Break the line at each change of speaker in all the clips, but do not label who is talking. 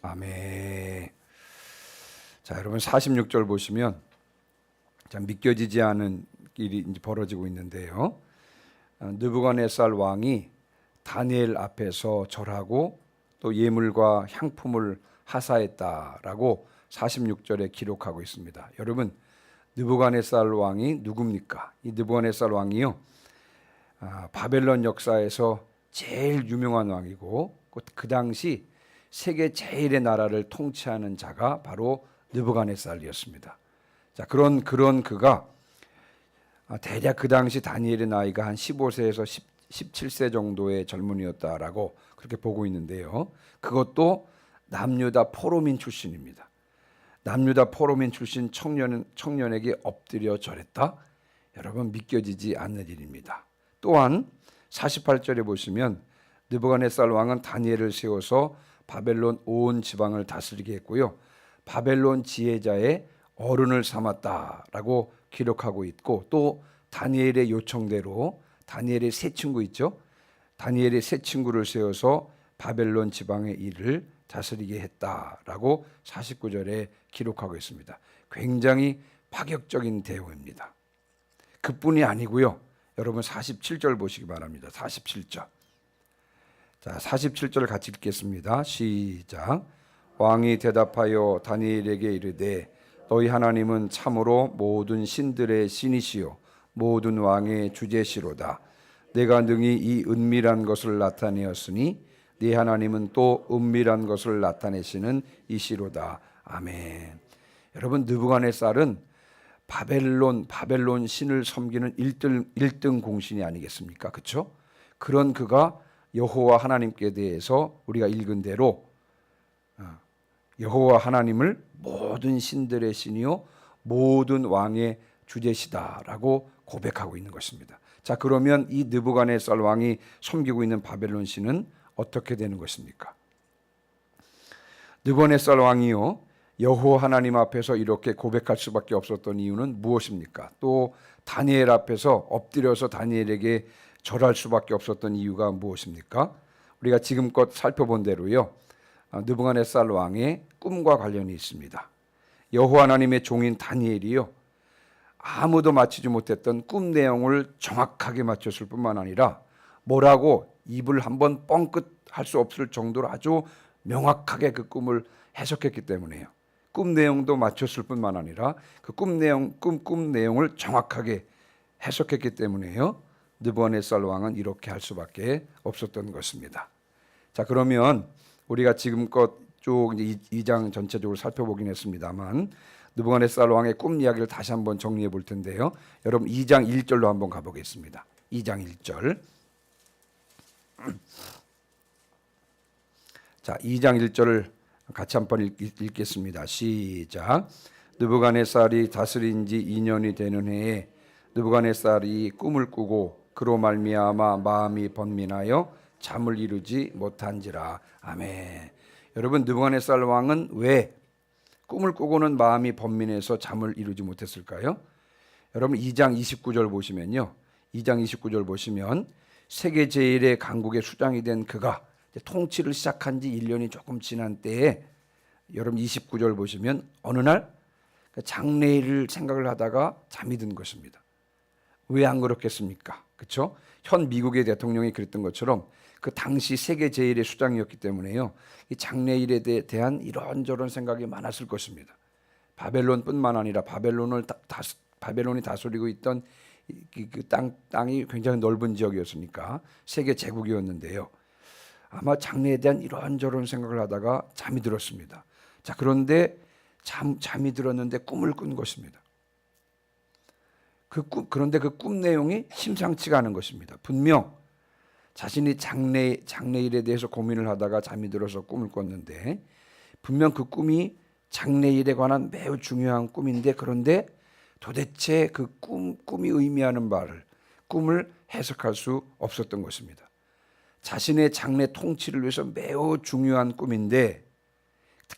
아멘. 자, 여러분 46절 보시면 참 믿겨지지 않은 일이 이제 벌어지고 있는데요. 느부갓네살 왕이 다니엘 앞에서 절하고 또 예물과 향품을 하사했다라고 46절에 기록하고 있습니다. 여러분, 느부갓네살 왕이 누굽니까? 이 느부갓네살 왕이요, 바벨론 역사에서 제일 유명한 왕이고 그 당시 세계 제일의 나라를 통치하는 자가 바로 느부갓네살이었습니다. 자, 그런 그가 대략 그 당시 다니엘의 나이가 한 15세에서 17세 정도의 젊은이였다라고 그렇게 보고 있는데요. 그것도 남유다 포로민 출신입니다. 남유다 포로민 출신 청년에게 엎드려 절했다. 여러분, 믿겨지지 않는 일입니다. 또한 48절에 보시면 느부갓네살 왕은 다니엘을 세워서 바벨론 온 지방을 다스리게 했고요. 바벨론 지혜자의 어른을 삼았다라고 기록하고 있고, 또 다니엘의 요청대로 다니엘의 세 친구 있죠? 다니엘의 세 친구를 세워서 바벨론 지방의 일을 다스리게 했다라고 49절에 기록하고 있습니다. 굉장히 파격적인 대우입니다. 그뿐이 아니고요. 여러분 47절 보시기 바랍니다. 47절. 자, 47절 같이 읽겠습니다. 시작. 왕이 대답하여 다니엘에게 이르되 너희 하나님은 참으로 모든 신들의 신이시요 모든 왕의 주제시로다. 내가 능히 이 은밀한 것을 나타내었으니 네 하나님은 또 은밀한 것을 나타내시는 이시로다. 아멘. 여러분, 느부갓네살은 바벨론 신을 섬기는 1등 공신이 아니겠습니까? 그렇죠? 그런 그가 여호와 하나님께 대해서 우리가 읽은 대로 여호와 하나님을 모든 신들의 신이요 모든 왕의 주제시다라고 고백하고 있는 것입니다. 자, 그러면 이 느부갓네살 왕이 섬기고 있는 바벨론 신은 어떻게 되는 것입니까? 느부갓네살 왕이요 여호와 하나님 앞에서 이렇게 고백할 수밖에 없었던 이유는 무엇입니까? 또 다니엘 앞에서 엎드려서 다니엘에게 절할 수밖에 없었던 이유가 무엇입니까? 우리가 지금껏 살펴본 대로요, 느부갓네살 왕의 꿈과 관련이 있습니다. 여호와 하나님의 종인 다니엘이요, 아무도 맞히지 못했던 꿈 내용을 정확하게 맞췄을 뿐만 아니라 뭐라고 입을 한번 뻥끗 할 수 없을 정도로 아주 명확하게 그 꿈을 해석했기 때문에요. 꿈 내용도 맞췄을 뿐만 아니라 그 꿈 내용을 정확하게 해석했기 때문에요. 느부갓네살 왕은 이렇게 할 수밖에 없었던 것입니다. 자, 그러면 우리가 지금껏 쭉 2장 전체적으로 살펴보긴 했습니다만 느부갓네살 왕의 꿈 이야기를 다시 한번 정리해 볼 텐데요. 여러분 2장 1절로 한번 가보겠습니다. 2장 1절. 자, 2장 1절을 같이 한번 읽겠습니다. 시작. 느부갓네살이 다스린 지 2년이 되는 해에 느부갓네살이 꿈을 꾸고 그로 말미암아 마음이 번민하여 잠을 이루지 못한지라. 아멘. 여러분, 느부갓네살 왕은 왜 꿈을 꾸고는 마음이 번민해서 잠을 이루지 못했을까요? 여러분 2장 29절 보시면요. 2장 29절 보시면 세계 제1의 강국의 수장이 된 그가 통치를 시작한 지 1년이 조금 지난 때에 여러분 29절 보시면 어느 날 장래일을 생각을 하다가 잠이 든 것입니다. 왜 안 그렇겠습니까? 그렇죠? 현 미국의 대통령이 그랬던 것처럼 그 당시 세계 제1의 수장이었기 때문에요. 이 장래일에 대한 이런저런 생각이 많았을 것입니다. 바벨론뿐만 아니라 바벨론이 다스리고 있던 그 땅이 굉장히 넓은 지역이었으니까 세계 제국이었는데요. 아마 장래에 대한 이런저런 생각을 하다가 잠이 들었습니다. 자, 그런데 잠이 들었는데 꿈을 꾼 것입니다. 그런데 그 꿈 내용이 심상치가 않은 것입니다. 분명 자신이 장래일에 대해서 고민을 하다가 잠이 들어서 꿈을 꿨는데 분명 그 꿈이 장래일에 관한 매우 중요한 꿈인데 그런데 도대체 그 꿈이 의미하는 꿈을 해석할 수 없었던 것입니다. 자신의 장래 통치를 위해서 매우 중요한 꿈인데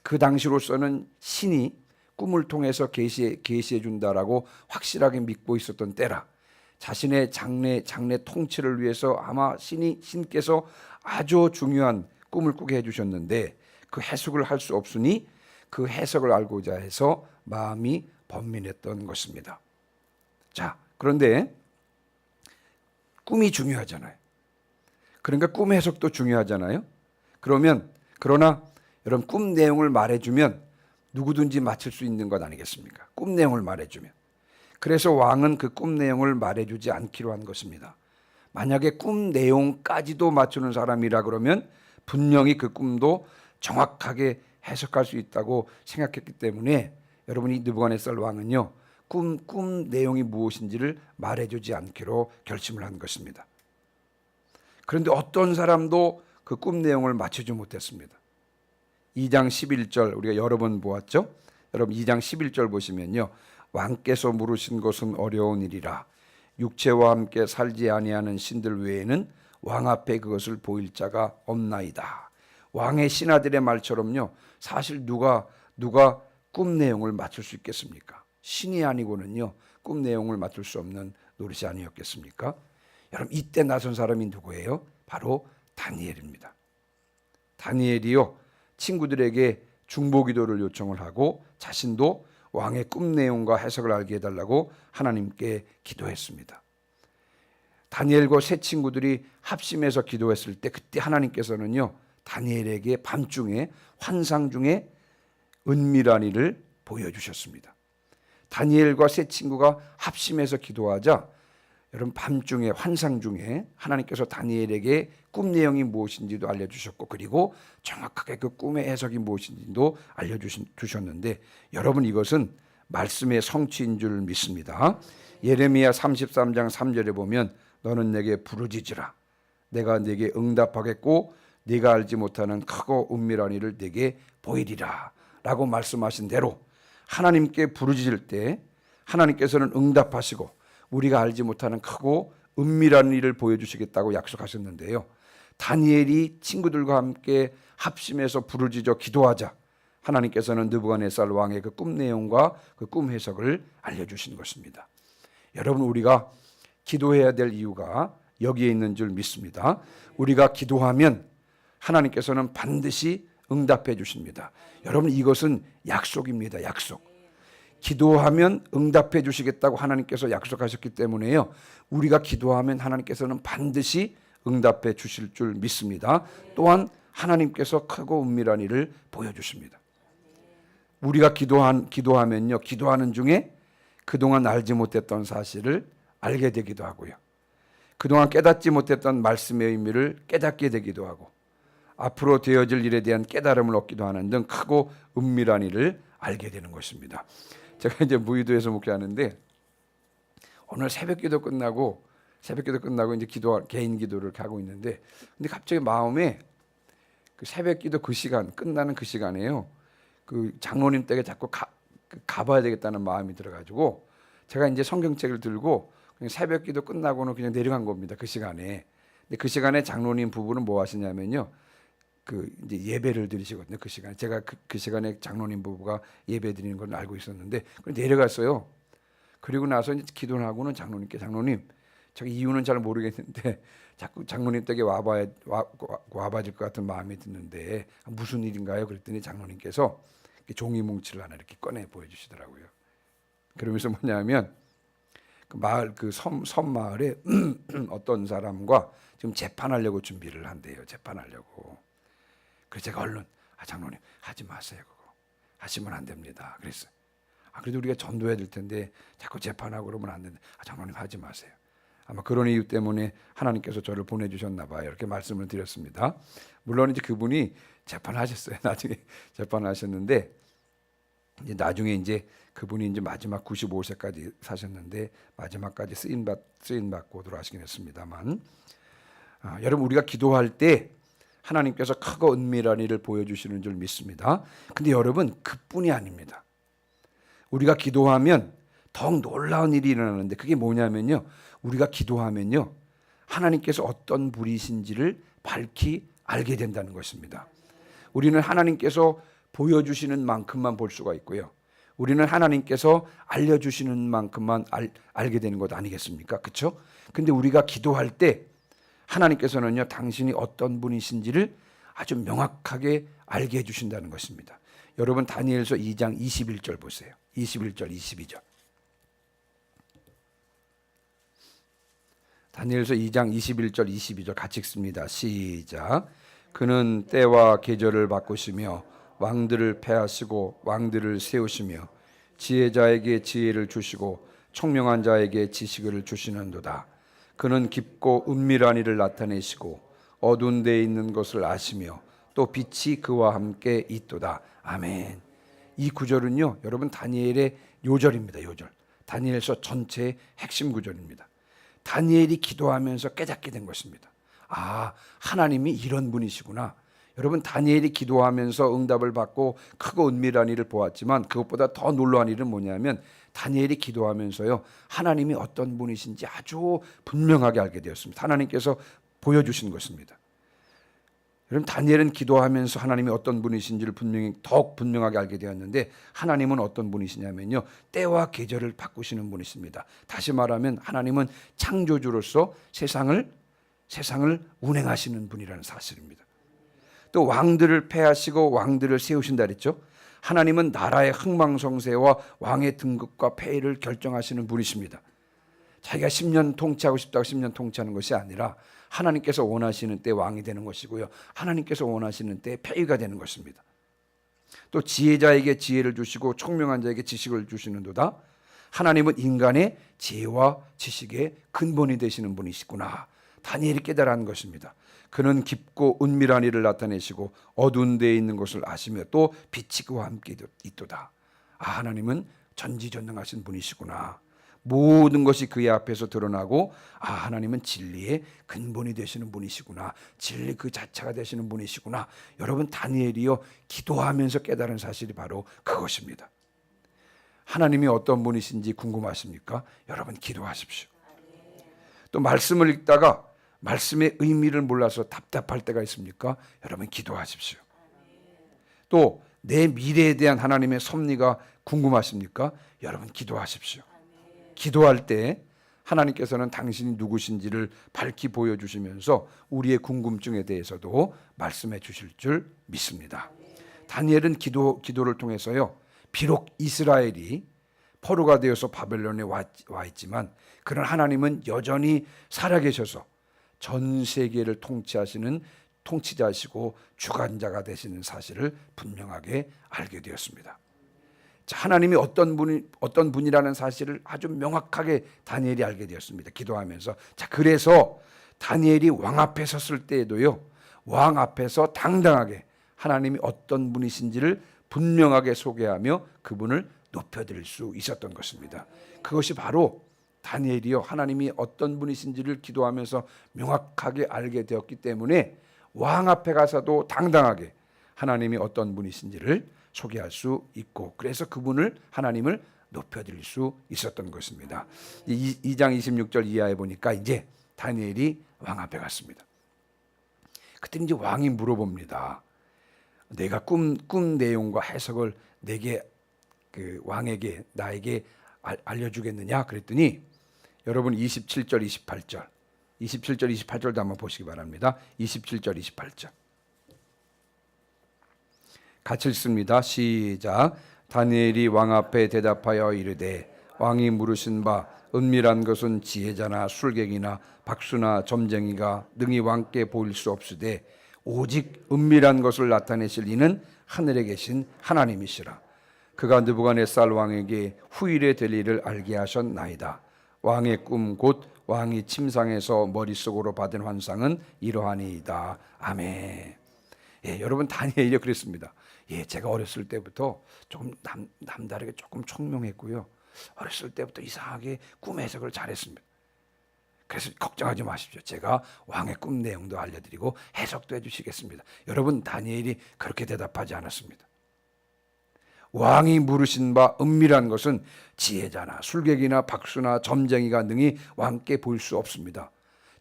그 당시로서는 신이 꿈을 통해서 계시해 준다라고 확실하게 믿고 있었던 때라 자신의 장래 통치를 위해서 아마 신께서 아주 중요한 꿈을 꾸게 해주셨는데 그 해석을 할 수 없으니 그 해석을 알고자 해서 마음이 번민했던 것입니다. 자, 그런데 꿈이 중요하잖아요. 그러니까 꿈 해석도 중요하잖아요. 그러나 여러분 꿈 내용을 말해주면 누구든지 맞힐 수 있는 것 아니겠습니까? 꿈 내용을 말해주면. 그래서 왕은 그 꿈 내용을 말해주지 않기로 한 것입니다. 만약에 꿈 내용까지도 맞추는 사람이라 그러면 분명히 그 꿈도 정확하게 해석할 수 있다고 생각했기 때문에 여러분이 느부갓네살 왕은요, 꿈 내용이 무엇인지를 말해주지 않기로 결심을 한 것입니다. 그런데 어떤 사람도 그 꿈 내용을 맞추지 못했습니다. 2장 11절 우리가 여러 번 보았죠. 여러분 2장 11절 보시면요, 왕께서 물으신 것은 어려운 일이라 육체와 함께 살지 아니하는 신들 외에는 왕 앞에 그것을 보일 자가 없나이다. 왕의 신하들의 말처럼요, 사실 누가 꿈 내용을 맞출 수 있겠습니까? 신이 아니고는요 꿈 내용을 맞출 수 없는 노릇이 아니었겠습니까? 여러분 이때 나선 사람이 누구예요? 바로 다니엘입니다. 다니엘이요 친구들에게 중보기도를 요청을 하고 자신도 왕의 꿈 내용과 해석을 알게 해달라고 하나님께 기도했습니다. 다니엘과 세 친구들이 합심해서 기도했을 때 그때 하나님께서는요 다니엘에게 밤중에 환상 중에 은밀한 일을 보여주셨습니다. 다니엘과 세 친구가 합심해서 기도하자 여러분 밤중에 환상 중에 하나님께서 다니엘에게 꿈 내용이 무엇인지도 알려주셨고 그리고 정확하게 그 꿈의 해석이 무엇인지도 알려주셨는데 여러분 이것은 말씀의 성취인 줄 믿습니다. 예레미야 33장 3절에 보면 너는 내게 부르짖으라 내가 내게 응답하겠고 네가 알지 못하는 크고 은밀한 일을 내게 보이리라 라고 말씀하신 대로 하나님께 부르짖을 때 하나님께서는 응답하시고 우리가 알지 못하는 크고 은밀한 일을 보여주시겠다고 약속하셨는데요. 다니엘이 친구들과 함께 합심해서 부르짖어 기도하자 하나님께서는 느부갓네살 왕의 그 꿈 내용과 그 꿈 해석을 알려주신 것입니다. 여러분 우리가 기도해야 될 이유가 여기에 있는 줄 믿습니다. 우리가 기도하면 하나님께서는 반드시 응답해 주십니다. 여러분 이것은 약속입니다. 약속. 기도하면 응답해 주시겠다고 하나님께서 약속하셨기 때문에요. 우리가 기도하면 하나님께서는 반드시 응답해 주실 줄 믿습니다. 또한 하나님께서 크고 은밀한 일을 보여주십니다. 우리가 기도하면요. 기도하는 중에 그동안 알지 못했던 사실을 알게 되기도 하고요. 그동안 깨닫지 못했던 말씀의 의미를 깨닫게 되기도 하고 앞으로 되어질 일에 대한 깨달음을 얻기도 하는 등 크고 은밀한 일을 알게 되는 것입니다. 제가 이제 무의도에서 목회하는데 오늘 새벽기도 끝나고 이제 개인 기도를 하고 있는데 근데 갑자기 마음에 그 새벽기도 그 시간 끝나는 그 시간에요. 그 장로님 댁에 자꾸 가봐야 되겠다는 마음이 들어가지고 제가 이제 성경책을 들고 그냥 새벽기도 끝나고는 그냥 내려간 겁니다. 그 시간에. 근데 그 시간에 장로님 부부는 뭐 하시냐면요. 그 이제 예배를 드리시거든요. 그 시간에 제가 그 시간에 장로님 부부가 예배 드리는 걸 알고 있었는데 내려갔어요. 그리고 나서 이제 기도를 하고는 장로님 제가 이유는 잘 모르겠는데 자꾸 장로님 댁에 와봐질 것 같은 마음이 드는데 무슨 일인가요? 그랬더니 장로님께서 종이 뭉치를 하나 이렇게 꺼내 보여주시더라고요. 그러면서 뭐냐면 그 마을 섬 마을에 어떤 사람과 지금 재판하려고 준비를 한대요. 재판하려고. 그래서 제가 얼른 장로님 하지 마세요. 그거 하시면 안 됩니다. 그랬어요. 그래도 우리가 전도해야 될 텐데 자꾸 재판하고 그러면 안 된다. 장로님 하지 마세요. 아마 그런 이유 때문에 하나님께서 저를 보내주셨나 봐요. 이렇게 말씀을 드렸습니다. 물론 이제 그분이 재판하셨어요. 나중에 재판하셨는데 이제 나중에 이제 그분이 이제 마지막 95세까지 사셨는데 마지막까지 쓰임 받고 돌아가시긴 했습니다만 여러분 우리가 기도할 때 하나님께서 크고 은밀한 일을 보여주시는 줄 믿습니다. 근데 여러분 그뿐이 아닙니다. 우리가 기도하면 더욱 놀라운 일이 일어나는데 그게 뭐냐면요. 우리가 기도하면요. 하나님께서 어떤 분이신지를 밝히 알게 된다는 것입니다. 우리는 하나님께서 보여주시는 만큼만 볼 수가 있고요. 우리는 하나님께서 알려주시는 만큼만 알게 되는 것 아니겠습니까? 그렇죠? 근데 우리가 기도할 때 하나님께서는요. 당신이 어떤 분이신지를 아주 명확하게 알게 해주신다는 것입니다. 여러분 다니엘서 2장 21절 보세요. 21절 22절. 다니엘서 2장 21절 22절 같이 읽습니다. 시작. 그는 때와 계절을 바꾸시며 왕들을 패하시고 왕들을 세우시며 지혜자에게 지혜를 주시고 총명한 자에게 지식을 주시는도다. 그는 깊고 은밀한 일을 나타내시고 어두운 데에 있는 것을 아시며 또 빛이 그와 함께 있도다. 아멘. 이 구절은요, 여러분 다니엘의 요절입니다. 요절. 다니엘서 전체의 핵심 구절입니다. 다니엘이 기도하면서 깨닫게 된 것입니다. 아, 하나님이 이런 분이시구나. 여러분 다니엘이 기도하면서 응답을 받고 크고 은밀한 일을 보았지만 그것보다 더 놀라운 일은 뭐냐면 다니엘이 기도하면서요, 하나님이 어떤 분이신지 아주 분명하게 알게 되었습니다. 하나님께서 보여주신 것입니다. 여러분 다니엘은 기도하면서 하나님이 어떤 분이신지를 더욱 분명하게 알게 되었는데, 하나님은 어떤 분이시냐면요, 때와 계절을 바꾸시는 분이십니다. 다시 말하면 하나님은 창조주로서 세상을 운행하시는 분이라는 사실입니다. 또 왕들을 패하시고 왕들을 세우신다 그랬죠. 하나님은 나라의 흥망성쇠와 왕의 등극과 폐위를 결정하시는 분이십니다. 자기가 10년 통치하고 싶다고 10년 통치하는 것이 아니라 하나님께서 원하시는 때 왕이 되는 것이고요, 하나님께서 원하시는 때 폐위가 되는 것입니다. 또 지혜자에게 지혜를 주시고 총명한 자에게 지식을 주시는도다. 하나님은 인간의 지혜와 지식의 근본이 되시는 분이시구나, 다니엘이 깨달은 것입니다. 그는 깊고 은밀한 일을 나타내시고 어두운 데에 있는 것을 아시며 또 빛이 그와 함께 있도다. 아, 하나님은 전지전능하신 분이시구나. 모든 것이 그의 앞에서 드러나고, 아, 하나님은 진리의 근본이 되시는 분이시구나, 진리 그 자체가 되시는 분이시구나. 여러분 다니엘이요, 기도하면서 깨달은 사실이 바로 그것입니다. 하나님이 어떤 분이신지 궁금하십니까? 여러분 기도하십시오. 또 말씀을 읽다가 말씀의 의미를 몰라서 답답할 때가 있습니까? 여러분 기도하십시오. 또 내 미래에 대한 하나님의 섭리가 궁금하십니까? 여러분 기도하십시오. 기도할 때 하나님께서는 당신이 누구신지를 밝히 보여주시면서 우리의 궁금증에 대해서도 말씀해 주실 줄 믿습니다. 다니엘은 기도를 통해서요, 비록 이스라엘이 포로가 되어서 바벨론에 와 있지만 그러나 하나님은 여전히 살아계셔서 전 세계를 통치하시는 통치자시고 주관자가 되시는 사실을 분명하게 알게 되었습니다. 자, 하나님이 어떤 분이라는 사실을 아주 명확하게 다니엘이 알게 되었습니다. 기도하면서. 자, 그래서 다니엘이 왕 앞에 섰을 때에도요, 왕 앞에서 당당하게 하나님이 어떤 분이신지를 분명하게 소개하며 그분을 높여드릴 수 있었던 것입니다. 그것이 바로 다니엘이요, 하나님이 어떤 분이신지를 기도하면서 명확하게 알게 되었기 때문에 왕 앞에 가서도 당당하게 하나님이 어떤 분이신지를 소개할 수 있고, 그래서 그분을, 하나님을 높여드릴 수 있었던 것입니다. 2장 26절 이하에 보니까 이제 다니엘이 왕 앞에 갔습니다. 그때 이제 왕이 물어봅니다. 내가 꿈 내용과 해석을 내게, 그 왕에게, 나에게 알려주겠느냐 그랬더니, 여러분 27절 28절도 한번 보시기 바랍니다. 27절 28절 같이 읽습니다. 시작. 다니엘이 왕 앞에 대답하여 이르되, 왕이 물으신 바 은밀한 것은 지혜자나 술객이나 박수나 점쟁이가 능히 왕께 보일 수 없으되 오직 은밀한 것을 나타내실 이는 하늘에 계신 하나님이시라. 그가 느부갓네살 왕에게 후일에 될 일을 알게 하셨나이다. 왕의 꿈 곧 왕이 침상에서 머릿속으로 받은 환상은 이러하니이다. 아멘. 예, 여러분 다니엘이 그랬습니다. 예, 제가 어렸을 때부터 조금 남다르게 조금 총명했고요, 어렸을 때부터 이상하게 꿈 해석을 잘했습니다. 그래서 걱정하지 마십시오. 제가 왕의 꿈 내용도 알려드리고 해석도 해주시겠습니다. 여러분 다니엘이 그렇게 대답하지 않았습니다. 왕이 물으신 바 은밀한 것은 지혜자나 술객이나 박수나 점쟁이가 능히 왕께 보일 수 없습니다.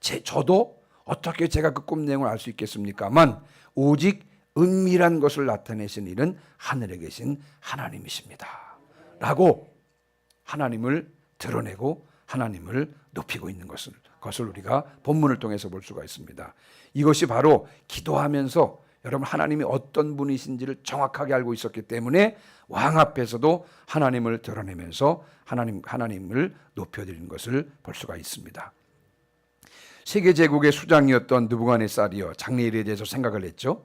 저도 어떻게 제가 그 꿈 내용을 알 수 있겠습니까만 오직 은밀한 것을 나타내신 일은 하늘에 계신 하나님이십니다 라고 하나님을 드러내고 하나님을 높이고 있는 것을 우리가 본문을 통해서 볼 수가 있습니다. 이것이 바로 기도하면서 여러분, 하나님이 어떤 분이신지를 정확하게 알고 있었기 때문에 왕 앞에서도 하나님을 드러내면서 하나님을 높여드리는 것을 볼 수가 있습니다. 세계 제국의 수장이었던 느부갓네살이요, 장래일에 대해서 생각을 했죠.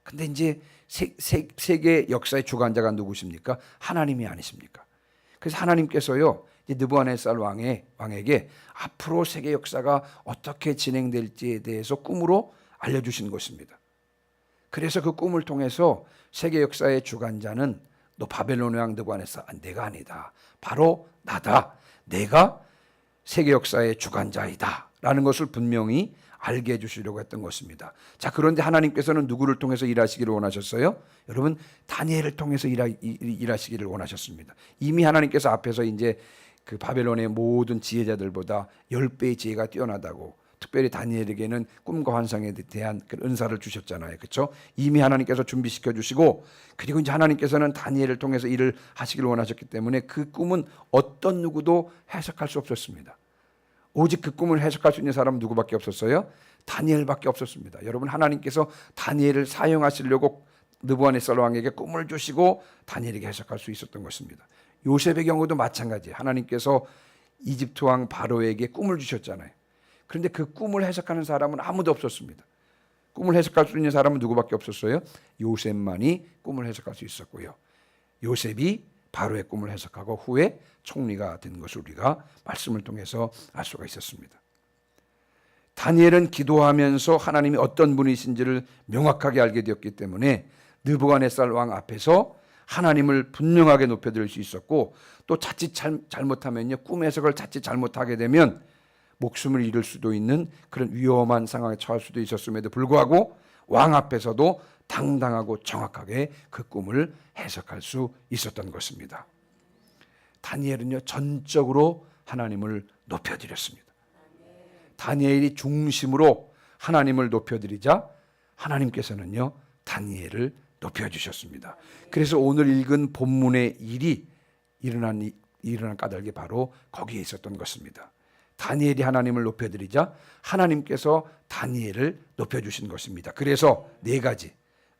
근데 이제 세계 역사의 주관자가 누구십니까? 하나님이 아니십니까? 그래서 하나님께서요, 느부갓네살 왕에게 앞으로 세계 역사가 어떻게 진행될지에 대해서 꿈으로 알려주신 것입니다. 그래서 그 꿈을 통해서 세계 역사의 주관자는 너 바벨론 왕 느부갓네살, 내가 아니다, 바로 나다, 내가 세계 역사의 주관자이다 라는 것을 분명히 알게 해주시려고 했던 것입니다. 자, 그런데 하나님께서는 누구를 통해서 일하시기를 원하셨어요? 여러분, 다니엘을 통해서 일하시기를 원하셨습니다. 이미 하나님께서 앞에서 이제 그 바벨론의 모든 지혜자들보다 10배의 지혜가 뛰어나다고, 특별히 다니엘에게는 꿈과 환상에 대한 그 은사를 주셨잖아요. 그렇죠? 이미 하나님께서 준비시켜 주시고, 그리고 이제 하나님께서는 다니엘을 통해서 일을 하시기를 원하셨기 때문에 그 꿈은 어떤 누구도 해석할 수 없었습니다. 오직 그 꿈을 해석할 수 있는 사람은 누구밖에 없었어요? 다니엘밖에 없었습니다. 여러분, 하나님께서 다니엘을 사용하시려고 느부갓네살 왕에게 꿈을 주시고 다니엘에게 해석할 수 있었던 것입니다. 요셉의 경우도 마찬가지예요. 하나님께서 이집트 왕 바로에게 꿈을 주셨잖아요. 그런데 그 꿈을 해석하는 사람은 아무도 없었습니다. 꿈을 해석할 수 있는 사람은 누구밖에 없었어요? 요셉만이 꿈을 해석할 수 있었고요. 요셉이 바로의 꿈을 해석하고 후에 총리가 된 것을 우리가 말씀을 통해서 알 수가 있었습니다. 다니엘은 기도하면서 하나님이 어떤 분이신지를 명확하게 알게 되었기 때문에 느부갓네살 왕 앞에서 하나님을 분명하게 높여드릴 수 있었고, 또 자칫 잘못하면요, 꿈 해석을 자칫 잘못하게 되면 목숨을 잃을 수도 있는 그런 위험한 상황에 처할 수도 있었음에도 불구하고 왕 앞에서도 당당하고 정확하게 그 꿈을 해석할 수 있었던 것입니다. 다니엘은요, 전적으로 하나님을 높여드렸습니다. 다니엘이 중심으로 하나님을 높여드리자 하나님께서는요, 다니엘을 높여주셨습니다. 그래서 오늘 읽은 본문의 일이 일어난 까닭이 바로 거기에 있었던 것입니다. 다니엘이 하나님을 높여드리자 하나님께서 다니엘을 높여주신 것입니다. 그래서 4가지,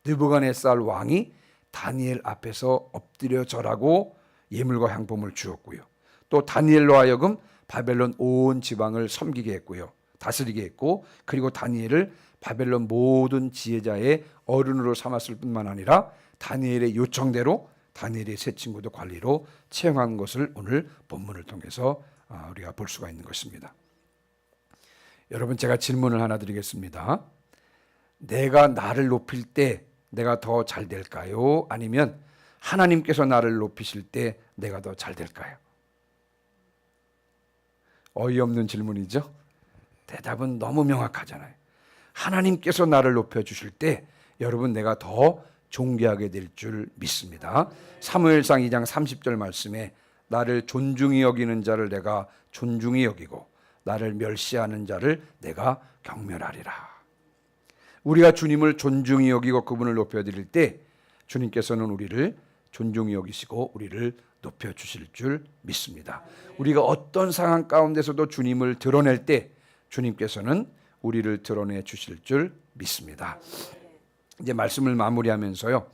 느부갓네살 왕이 다니엘 앞에서 엎드려 절하고 예물과 향품을 주었고요, 또 다니엘로 하여금 바벨론 온 지방을 섬기게 했고요, 다스리게 했고, 그리고 다니엘을 바벨론 모든 지혜자의 어른으로 삼았을 뿐만 아니라 다니엘의 요청대로 다니엘의 세 친구도 관리로 채용한 것을 오늘 본문을 통해서 우리가 볼 수가 있는 것입니다. 여러분, 제가 질문을 하나 드리겠습니다. 내가 나를 높일 때 내가 더 잘 될까요? 아니면 하나님께서 나를 높이실 때 내가 더 잘 될까요? 어이없는 질문이죠? 대답은 너무 명확하잖아요. 하나님께서 나를 높여주실 때 여러분, 내가 더 존귀하게 될 줄 믿습니다. 사무엘상 2장 30절 말씀에 나를 존중히 여기는 자를 내가 존중히 여기고 나를 멸시하는 자를 내가 경멸하리라. 우리가 주님을 존중히 여기고 그분을 높여드릴 때 주님께서는 우리를 존중히 여기시고 우리를 높여주실 줄 믿습니다. 우리가 어떤 상황 가운데서도 주님을 드러낼 때 주님께서는 우리를 드러내 주실 줄 믿습니다. 이제 말씀을 마무리하면서요,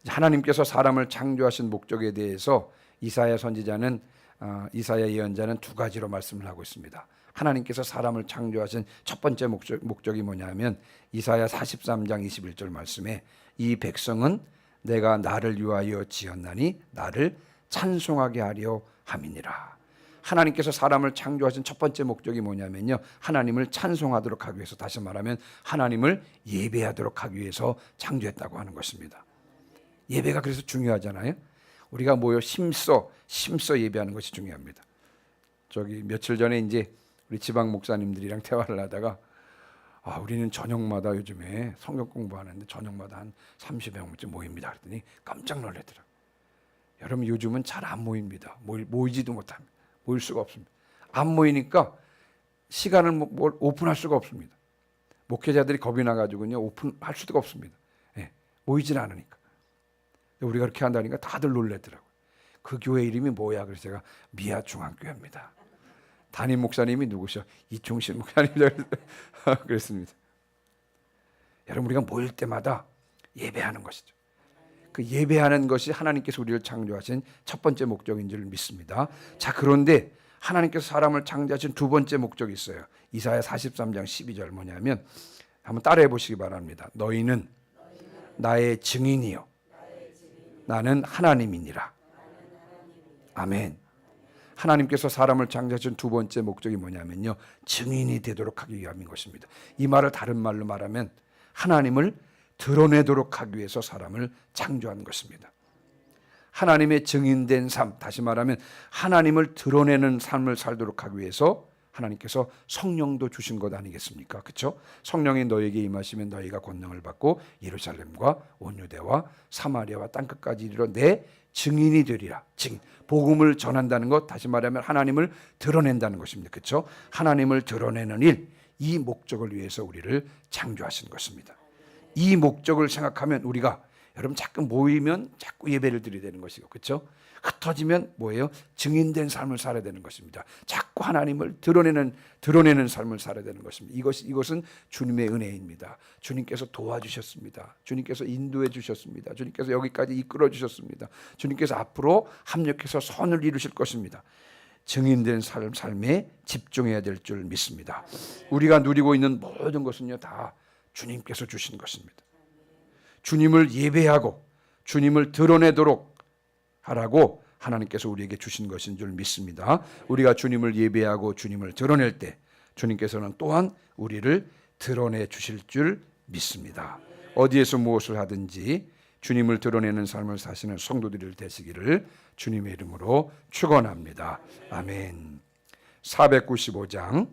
하나님께서 사람을 창조하신 목적에 대해서 이사야 선지자는 이사야 예언자는 2가지로 말씀을 하고 있습니다. 하나님께서 사람을 창조하신 첫 번째 목적이 뭐냐면 이사야 43장 21절 말씀에 이 백성은 내가 나를 위하여 지었나니 나를 찬송하게 하려 함이니라. 하나님께서 사람을 창조하신 첫 번째 목적이 뭐냐면요, 하나님을 찬송하도록 하기 위해서, 다시 말하면 하나님을 예배하도록 하기 위해서 창조했다고 하는 것입니다. 예배가 그래서 중요하잖아요. 우리가 모여 심써 예배하는 것이 중요합니다. 며칠 전에 이제 우리 지방 목사님들이랑 대화를 하다가 우리는 저녁마다 요즘에 성경 공부하는데 저녁마다 한 30명쯤 모입니다. 그랬더니 깜짝 놀라더라고요. 여러분, 요즘은 잘 안 모입니다. 모이지도 못합니다. 모일 수가 없습니다. 안 모이니까 시간을 오픈할 수가 없습니다. 목회자들이 겁이 나가지고요, 오픈할 수가 없습니다. 모이질 않으니까. 우리가 그렇게 한다니까 다들 놀라더라고요. 그 교회 이름이 뭐야? 그래서 제가 미아 중앙교회입니다. 담임 목사님이 누구셔? 이종신 목사님 그랬습니다. 여러분, 우리가 모일 때마다 예배하는 것이죠. 그 예배하는 것이 하나님께서 우리를 창조하신 첫 번째 목적인 줄 믿습니다. 자, 그런데 하나님께서 사람을 창조하신 두 번째 목적이 있어요. 이사야 43장 12절 뭐냐면 한번 따라해 보시기 바랍니다. 너희는 나의 증인이요 나는 하나님이니라. 아멘. 하나님께서 사람을 창조하신 두 번째 목적이 뭐냐면요, 증인이 되도록 하기 위함인 것입니다. 이 말을 다른 말로 말하면 하나님을 드러내도록 하기 위해서 사람을 창조한 것입니다. 하나님의 증인된 삶, 다시 말하면 하나님을 드러내는 삶을 살도록 하기 위해서 하나님께서 성령도 주신 것 아니겠습니까? 그렇죠? 성령이 너에게 임하시면 너희가 권능을 받고 예루살렘과 온 유대와 사마리아와 땅끝까지 이르러 내 증인이 되리라. 증인, 복음을 전한다는 것, 다시 말하면 하나님을 드러낸다는 것입니다. 그렇죠? 하나님을 드러내는 일, 이 목적을 위해서 우리를 창조하신 것입니다. 이 목적을 생각하면 우리가 여러분 자꾸 모이면 자꾸 예배를 드려야 되는 것이고, 그렇죠? 흩어지면 뭐예요? 증인된 삶을 살아야 되는 것입니다. 자꾸 하나님을 드러내는 삶을 살아야 되는 것입니다. 이것은 주님의 은혜입니다. 주님께서 도와주셨습니다. 주님께서 인도해 주셨습니다. 주님께서 여기까지 이끌어 주셨습니다. 주님께서 앞으로 합력해서 선을 이루실 것입니다. 증인된 삶에 집중해야 될 줄 믿습니다. 우리가 누리고 있는 모든 것은요, 다 주님께서 주신 것입니다. 주님을 예배하고 주님을 드러내도록 하라고 하나님께서 우리에게 주신 것인 줄 믿습니다. 우리가 주님을 예배하고 주님을 드러낼 때 주님께서는 또한 우리를 드러내 주실 줄 믿습니다. 어디에서 무엇을 하든지 주님을 드러내는 삶을 사시는 성도들이 되시기를 주님의 이름으로 축원합니다. 아멘. 495장